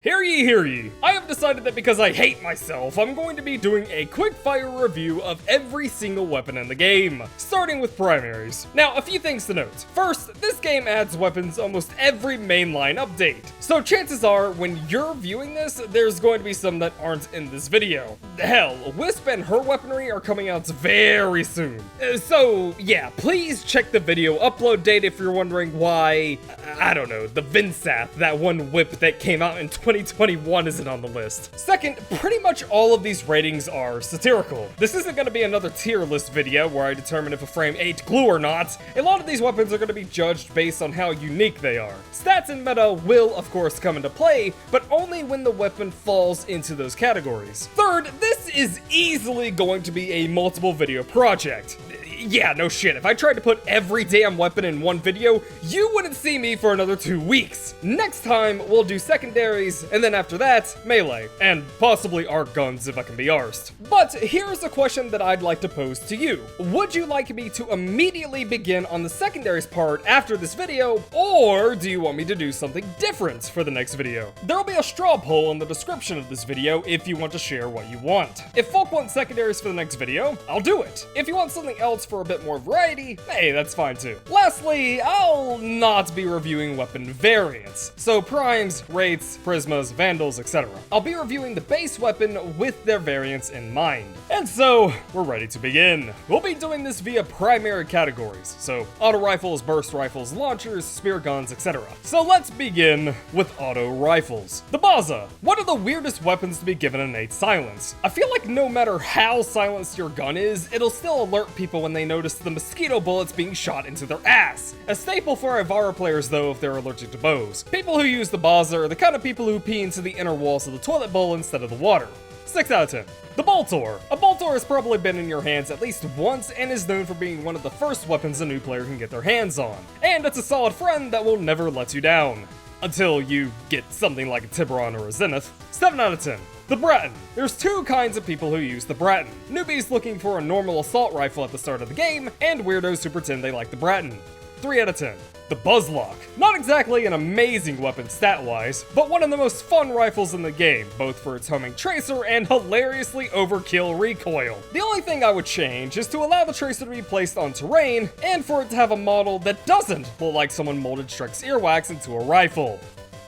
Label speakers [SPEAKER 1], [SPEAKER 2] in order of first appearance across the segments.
[SPEAKER 1] Hear ye, hear ye. I have decided that because I hate myself, I'm going to be doing a quick fire review of every single weapon in the game, starting with Primaries. Now, a few things to note. First, this game adds weapons almost every mainline update, so chances are, when you're viewing this, there's going to be some that aren't in this video. Hell, Wisp and her weaponry are coming out very soon. So, yeah, please check the video upload date if you're wondering why, I don't know, the Vinsath, that one whip that came out in 2021 isn't on the list. Second, pretty much all of these ratings are satirical. This isn't going to be another tier list video where I determine if a frame ate glue or not. A lot of these weapons are going to be judged based on how unique they are. Stats and meta will, of course, come into play, but only when the weapon falls into those categories. Third, this is easily going to be a multiple video project. Yeah, no shit, if I tried to put every damn weapon in one video, you wouldn't see me for another 2 weeks. Next time, we'll do secondaries, and then after that, melee, and possibly arc guns if I can be arsed. But here's a question that I'd like to pose to you. Would you like me to immediately begin on the secondaries part after this video, or do you want me to do something different for the next video? There'll be a straw poll in the description of this video if you want to share what you want. If folk want secondaries for the next video, I'll do it. If you want something else for a bit more variety, hey, that's fine too. Lastly, I'll not be reviewing weapon variants, so primes, wraiths, prismas, vandals, etc. I'll be reviewing the base weapon with their variants in mind. And so, we're ready to begin. We'll be doing this via primary categories, so auto rifles, burst rifles, launchers, spear guns, etc. So let's begin with auto rifles. The Baza, one of the weirdest weapons to be given innate silence. I feel like no matter how silenced your gun is, it'll still alert people when they notice the mosquito bullets being shot into their ass. A staple for Ivara players though if they're allergic to bows. People who use the Baza are the kind of people who pee into the inner walls of the toilet bowl instead of the water. 6 out of 10. The Boltor. A Boltor has probably been in your hands at least once and is known for being one of the first weapons a new player can get their hands on. And it's a solid friend that will never let you down. Until you get something like a Tiburon or a Zenith. 7 out of 10. The Bratton. There's two kinds of people who use the Bratton. Newbies looking for a normal assault rifle at the start of the game, and weirdos who pretend they like the Bratton. 3 out of 10. The Buzzlock. Not exactly an amazing weapon stat-wise, but one of the most fun rifles in the game, both for its homing tracer and hilariously overkill recoil. The only thing I would change is to allow the tracer to be placed on terrain, and for it to have a model that doesn't look like someone molded Shrek's earwax into a rifle.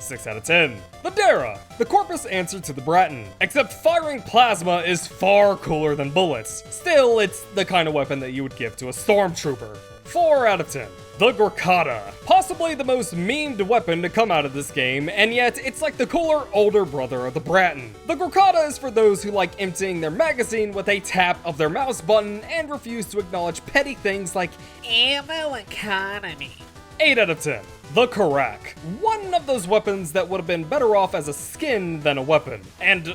[SPEAKER 1] 6 out of 10. The Dara, the Corpus answer to the Bratton, except firing plasma is far cooler than bullets. Still, it's the kind of weapon that you would give to a stormtrooper. 4 out of 10. The Gorkata, possibly the most memed weapon to come out of this game, and yet it's like the cooler older brother of the Bratton. The Gorkata is for those who like emptying their magazine with a tap of their mouse button and refuse to acknowledge petty things like ammo economy. 8 out of 10. The Karak. One of those weapons that would have been better off as a skin than a weapon. And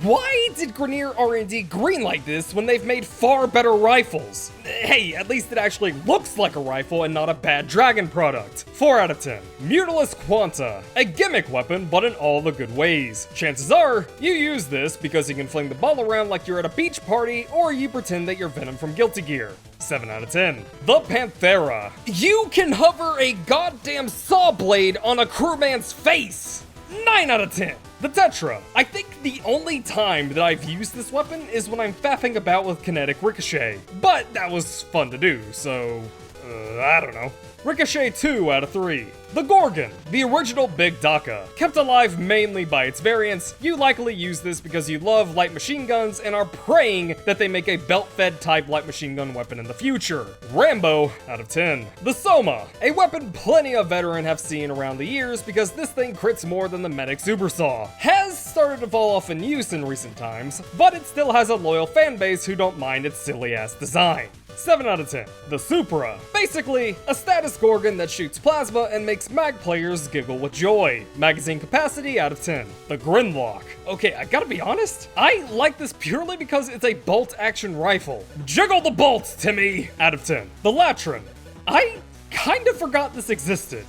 [SPEAKER 1] why did Grenier R&D greenlight this when they've made far better rifles? Hey, at least it actually looks like a rifle and not a bad dragon product. 4 out of 10. Mutilus Quanta. A gimmick weapon, but in all the good ways. Chances are, you use this because you can fling the ball around like you're at a beach party, or you pretend that you're Venom from Guilty Gear. 7 out of 10. The Panthera. You can hover a goddamn saw blade on a crewman's face. 9 out of 10. The Tetra. I think the only time that I've used this weapon is when I'm faffing about with kinetic ricochet. But that was fun to do, so I don't know. Ricochet 2 out of 3. The Gorgon, the original Big Daka. Kept alive mainly by its variants, you likely use this because you love light machine guns and are praying that they make a belt-fed type light machine gun weapon in the future. Rambo out of 10. The Soma, a weapon plenty of veteran have seen around the years because this thing crits more than the Medic Super Saw. Has started to fall off in use in recent times, but it still has a loyal fan base who don't mind its silly-ass design. 7 out of 10. The Supra. Basically, a status Gorgon that shoots plasma and makes mag players giggle with joy. Magazine capacity out of 10. The Grinlock. Okay, I gotta be honest, I like this purely because it's a bolt action rifle. Jiggle the bolts, Timmy! Out of 10. The Latrin. I kind of forgot this existed.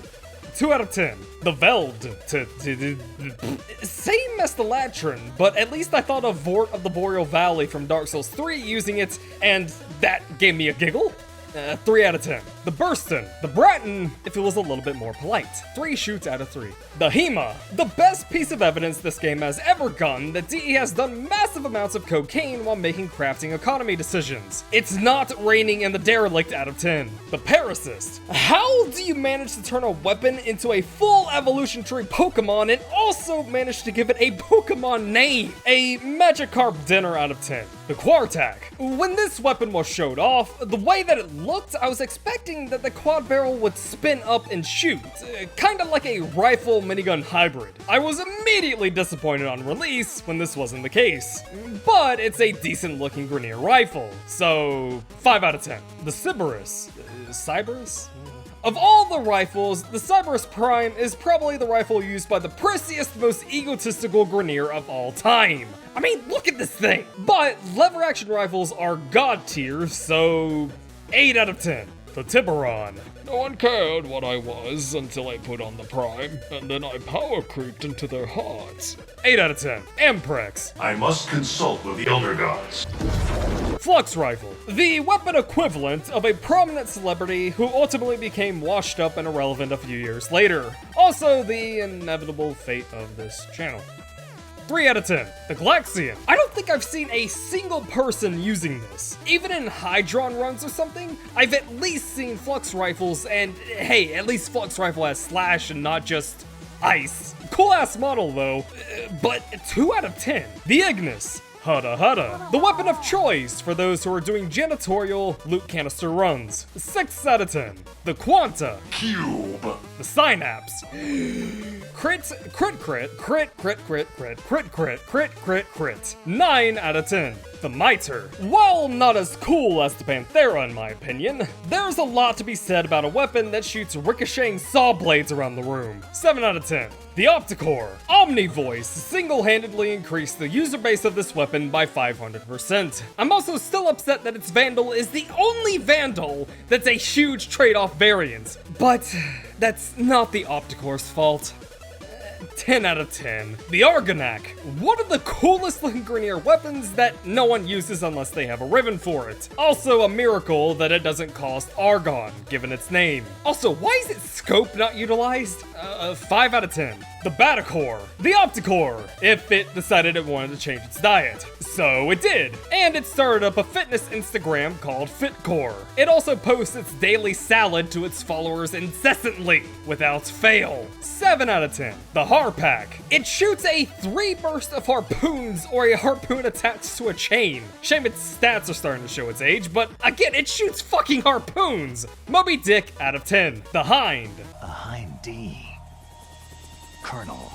[SPEAKER 1] 2 out of 10. The Veldt. Same as the Latrin, but at least I thought of Vort of the Boreal Valley from Dark Souls 3 using it, and that gave me a giggle. 3 out of 10. The Burston, the Bratton, if it was a little bit more polite. 3 shoots out of 3. The Hema, the best piece of evidence this game has ever gotten that DE has done massive amounts of cocaine while making crafting economy decisions. It's not raining in the derelict out of 10. The Parasist, how do you manage to turn a weapon into a full evolution tree Pokemon and also manage to give it a Pokemon name? A Magikarp dinner out of 10. The Quartak, when this weapon was showed off, the way that it looked, I was expecting that the quad barrel would spin up and shoot, kinda like a rifle minigun hybrid. I was immediately disappointed on release when this wasn't the case, but it's a decent looking Grineer rifle, so 5 out of 10. The Sybaris, Sybaris? Of all the rifles, the Sybaris Prime is probably the rifle used by the prissiest, most egotistical Grineer of all time. I mean, look at this thing! But lever action rifles are god tier, so 8 out of 10. The Tiburon. No one cared what I was until I put on the Prime, and then I power creeped into their hearts. 8 out of 10. Amprex.
[SPEAKER 2] I must consult with the Elder Gods.
[SPEAKER 1] Flux Rifle, the weapon equivalent of a prominent celebrity who ultimately became washed up and irrelevant a few years later. Also the inevitable fate of this channel. 3 out of 10. The Galaxian. I don't think I've seen a single person using this. Even in Hydron runs or something, I've at least seen Flux Rifles, and hey, at least Flux Rifle has slash and not just ice. Cool ass model though, but 2 out of 10. The Ignis. Hudda hudda. The weapon of choice for those who are doing janitorial loot canister runs. 6 out of 10. The Quanta.
[SPEAKER 2] Cube.
[SPEAKER 1] The Synapse. Crit. 9 out of 10. The Mitre. While not as cool as the Panthera in my opinion, there's a lot to be said about a weapon that shoots ricocheting saw blades around the room. 7 out of 10. The Opticore. Omnivoice single-handedly increased the user base of this weapon by 500%. I'm also still upset that its Vandal is the only Vandal that's a huge trade-off variant. But that's not the Opticore's fault. 10 out of 10. The Argonak. One of the coolest looking Grineer weapons that no one uses unless they have a ribbon for it. Also a miracle that it doesn't cost Argon, given its name. Also, why is its scope not utilized? 5 out of 10. The Batacore. The Opticore. If it decided it wanted to change its diet. So it did. And it started up a fitness Instagram called Fitcore. It also posts its daily salad to its followers incessantly, without fail. 7 out of 10. The Harpack. It shoots a 3 burst of harpoons or a harpoon attached to a chain. Shame its stats are starting to show its age, but again, it shoots fucking harpoons. Moby Dick out of 10. The Hind.
[SPEAKER 3] A Hind D. Colonel,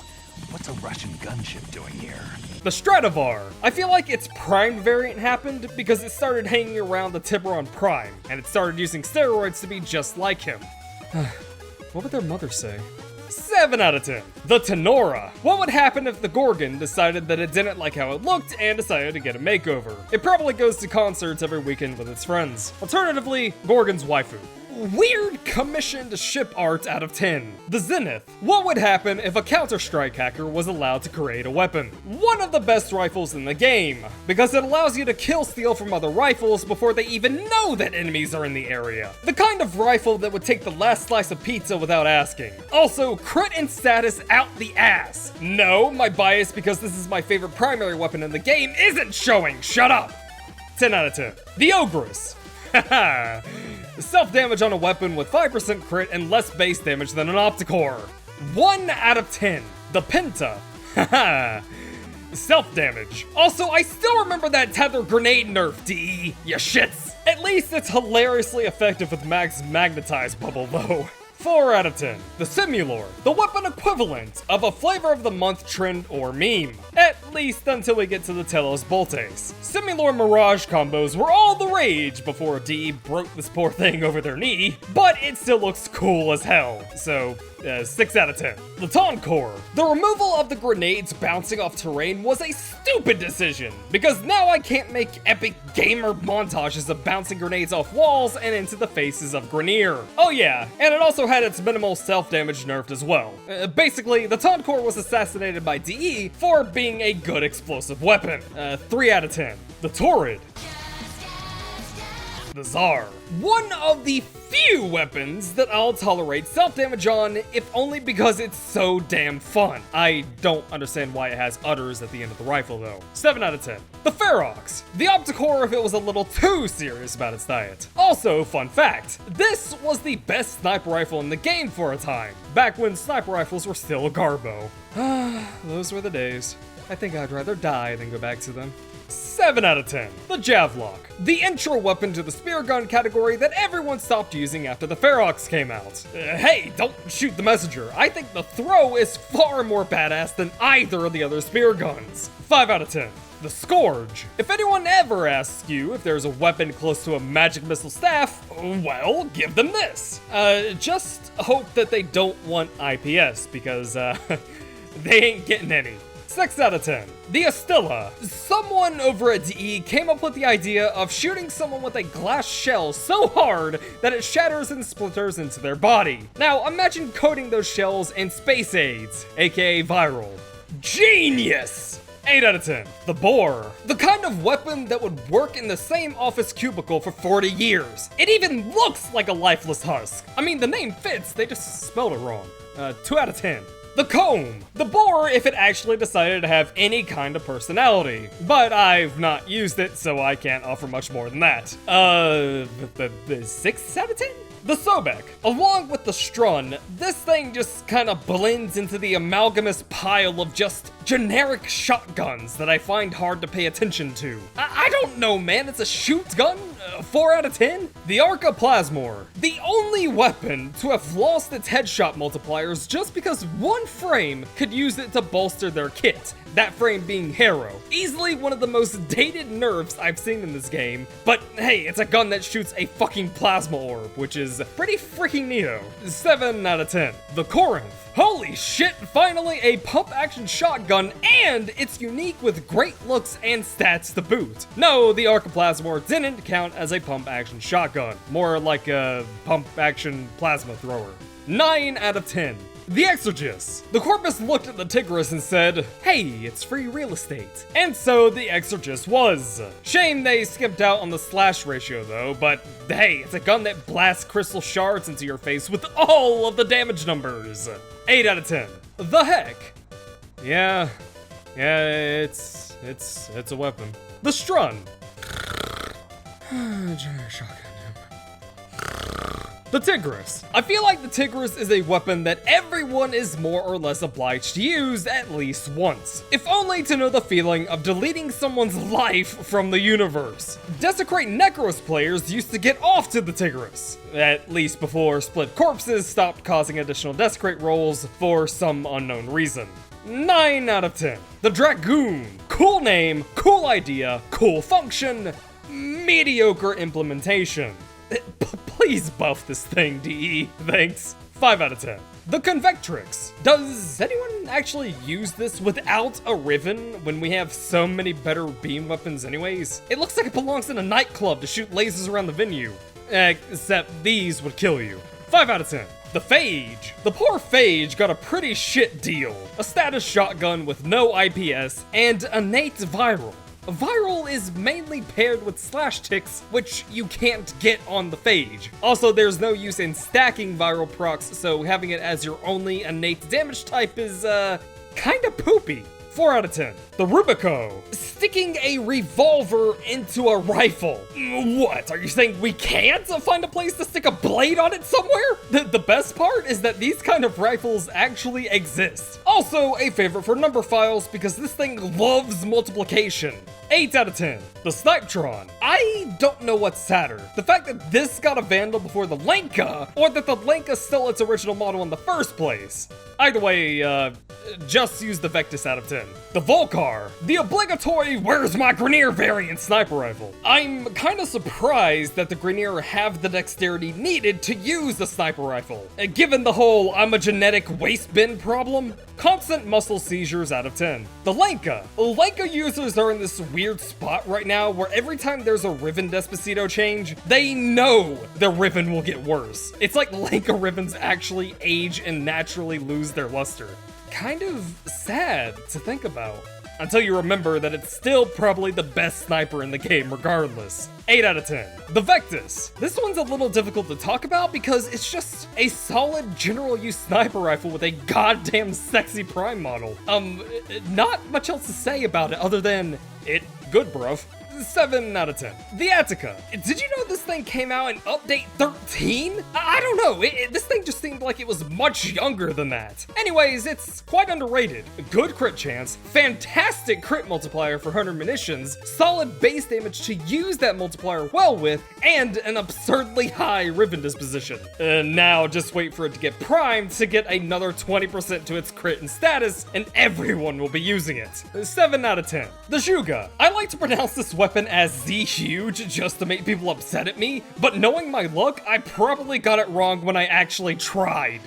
[SPEAKER 3] what's a Russian gunship doing here?
[SPEAKER 1] The Stradivar. I feel like its Prime variant happened because it started hanging around the Tiburon Prime, and it started using steroids to be just like him. What would their mother say? 7 out of 10. The Tenora. What would happen if the Gorgon decided that it didn't like how it looked and decided to get a makeover? It probably goes to concerts every weekend with its friends. Alternatively, Gorgon's waifu. Weird commissioned ship art out of 10. The Zenith. What would happen if a Counter-Strike hacker was allowed to create a weapon? One of the best rifles in the game, because it allows you to kill steal from other rifles before they even know that enemies are in the area. The kind of rifle that would take the last slice of pizza without asking. Also, crit and status out the ass. No, my bias because this is my favorite primary weapon in the game isn't showing. Shut up. 10 out of 10. The Ogress. Haha. Self-damage on a weapon with 5% crit and less base damage than an Opticore. 1 out of 10. The Penta. Haha. Self-damage. Also, I still remember that tether grenade nerf, DE. Ya shits. At least it's hilariously effective with max magnetized bubble though. 4 out of 10. The Simulor, the weapon equivalent of a flavor of the month trend or meme. At least until we get to the Telos Boltes. Simulor Mirage combos were all the rage before DE broke this poor thing over their knee, but it still looks cool as hell, so 6 out of 10. The Toncore. The removal of the grenades bouncing off terrain was a stupid decision, because now I can't make epic gamer montages of bouncing grenades off walls and into the faces of Grineer. Oh yeah, and it also had its minimal self-damage nerfed as well. Basically, the Toncore was assassinated by DE for being a good explosive weapon. 3 out of 10. The Torrid. the Tsar. One of the few weapons that I'll tolerate self-damage on, if only because it's so damn fun. I don't understand why it has udders at the end of the rifle though. 7 out of 10. The Ferrox. The Opticore if it was a little too serious about its diet. Also, fun fact, this was the best sniper rifle in the game for a time, back when sniper rifles were still a garbo. Those were the days. I think I'd rather die than go back to them. 7 out of 10. The Javlock. The intro weapon to the spear gun category that everyone stopped using after the Ferrox came out. Hey, don't shoot the messenger. I think the throw is far more badass than either of the other spear guns. 5 out of 10. The Scourge. If anyone ever asks you if there's a weapon close to a magic missile staff, well, give them this. Just hope that they don't want IPS because, they ain't getting any. 6 out of 10. The Astilla. Someone over at DE came up with the idea of shooting someone with a glass shell so hard that it shatters and splinters into their body. Now, imagine coating those shells in space aids, aka viral. Genius! 8 out of 10. The Boar. The kind of weapon that would work in the same office cubicle for 40 years. It even looks like a lifeless husk. I mean, the name fits, they just spelled it wrong. 2 out of 10. The Comb. The Boar if it actually decided to have any kind of personality. But I've not used it, so I can't offer much more than that. 6 out of 10? The Sobek. Along with the Strun, this thing just kinda blends into the amalgamous pile of just generic shotguns that I find hard to pay attention to. I don't know, man, it's a shoot gun? 4 out of 10? The Arca Plasmor. The only weapon to have lost its headshot multipliers just because one frame could use it to bolster their kit. That frame being Hero. Easily one of the most dated nerfs I've seen in this game, but hey, it's a gun that shoots a fucking plasma orb, which is pretty freaking neato. 7 out of 10. The Corinth. Holy shit, finally a pump-action shotgun, and it's unique with great looks and stats to boot. No, the Arcoplasmor didn't count as a pump-action shotgun, more like a pump-action plasma thrower. 9 out of 10. The Exorgist. The Corpus looked at the Tigris and said, hey, it's free real estate. And so the Exorgist was. Shame they skipped out on the slash ratio though, but hey, it's a gun that blasts crystal shards into your face with all of the damage numbers. 8 out of 10. The Heck. Yeah, it's a weapon. The Strun. Shotgun. The Tigris. I feel like the Tigris is a weapon that everyone is more or less obliged to use at least once, if only to know the feeling of deleting someone's life from the universe. Desecrate Necros players used to get off to the Tigris, at least before Split Corpses stopped causing additional Desecrate rolls for some unknown reason. 9 out of 10. The Dragoon. Cool name, cool idea, cool function, mediocre implementation. Please buff this thing, DE. Thanks. 5 out of 10. The Convectrix. Does anyone actually use this without a Riven when we have so many better beam weapons anyways? It looks like it belongs in a nightclub to shoot lasers around the venue. Except these would kill you. 5 out of 10. The Phage. The poor Phage got a pretty shit deal. A status shotgun with no IPS and innate viral. Viral is mainly paired with slash ticks, which you can't get on the Phage. Also, there's no use in stacking viral procs, so having it as your only innate damage type is, kinda poopy. 4 out of 10. The Rubico. Sticking a revolver into a rifle. What, are you saying we can't find a place to stick a blade on it somewhere? The best part is that these kind of rifles actually exist. Also a favorite for number files because this thing loves multiplication. 8 out of 10. The Snipetron. I don't know what's sadder. The fact that this got a Vandal before the Lanka, or that the Lanka stole its original model in the first place. Either way, just use the Vectis out of 10. The Volcar. The obligatory where's my Grineer variant sniper rifle. I'm kinda surprised that the Grineer have the dexterity needed to use the sniper rifle, given the whole I'm a genetic waste bin problem. Constant muscle seizures out of 10. The Lanka. Lanka users are in this weird spot right now where every time there's a Riven Despacito change, they know the Riven will get worse. It's like Lanka Rivens actually age and naturally lose their luster. Kind of sad to think about. until you remember that it's still probably the best sniper in the game regardless. 8 out of 10. The Vectis. This one's a little difficult to talk about because it's just a solid general use sniper rifle with a goddamn sexy prime model. Not much else to say about it other than it good, bruv. 7 out of 10. The Attica. Did you know this thing came out in update 13? I don't know, this thing just seemed like it was much younger than that. Anyways, it's quite underrated. Good crit chance, fantastic crit multiplier for 100 munitions, solid base damage to use that multiplier well with, and an absurdly high ribbon disposition. Now just wait for it to get primed to get another 20% to its crit and status, and everyone will be using it. 7 out of 10. The Juga. I like to pronounce this weapon as Z Huge just to make people upset at me, but knowing my luck, I probably got it wrong when I actually tried.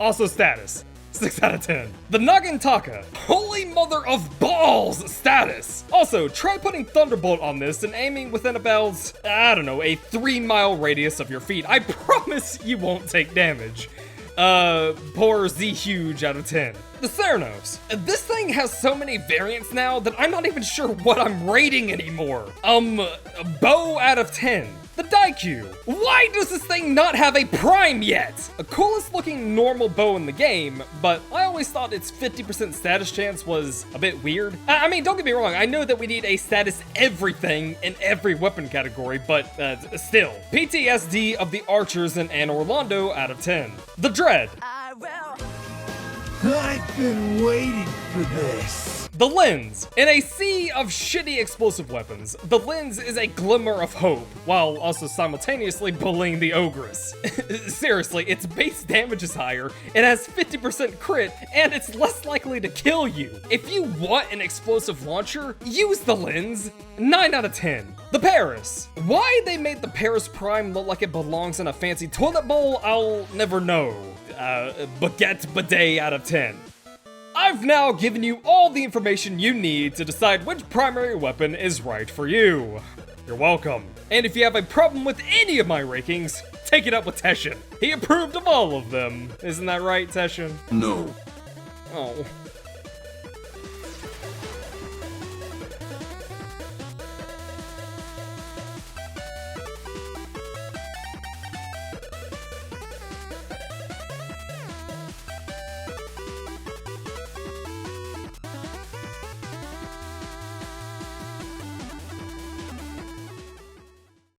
[SPEAKER 1] Also status. 6 out of 10. The Nagantaka. Holy mother of balls status. Also, try putting Thunderbolt on this and aiming within about, I don't know, a 3-mile radius of your feet. I promise you won't take damage. Poor Z Huge out of 10. The Theranos. This thing has so many variants now that I'm not even sure what I'm rating anymore. Bow out of 10. The Daikyu. Why does this thing not have a prime yet? The coolest looking normal bow in the game, but I always thought its 50% status chance was a bit weird. I mean, don't get me wrong, I know that we need a status everything in every weapon category, but still. PTSD of the archers in Anne Orlando out of 10. The Dread.
[SPEAKER 4] I've been waiting for this.
[SPEAKER 1] The Lens. In a sea of shitty explosive weapons, the Lens is a glimmer of hope, while also simultaneously bullying the Ogress. Seriously, its base damage is higher, it has 50% crit, and it's less likely to kill you. If you want an explosive launcher, use the Lens. 9 out of 10. The Paris. Why they made the Paris Prime look like it belongs in a fancy toilet bowl, I'll never know. Baguette Bidet out of 10. I've now given you all the information you need to decide which primary weapon is right for you. You're welcome. And if you have a problem with any of my rankings, take it up with Teshin. He approved of all of them. Isn't that right, Teshin?
[SPEAKER 2] No.
[SPEAKER 1] Oh.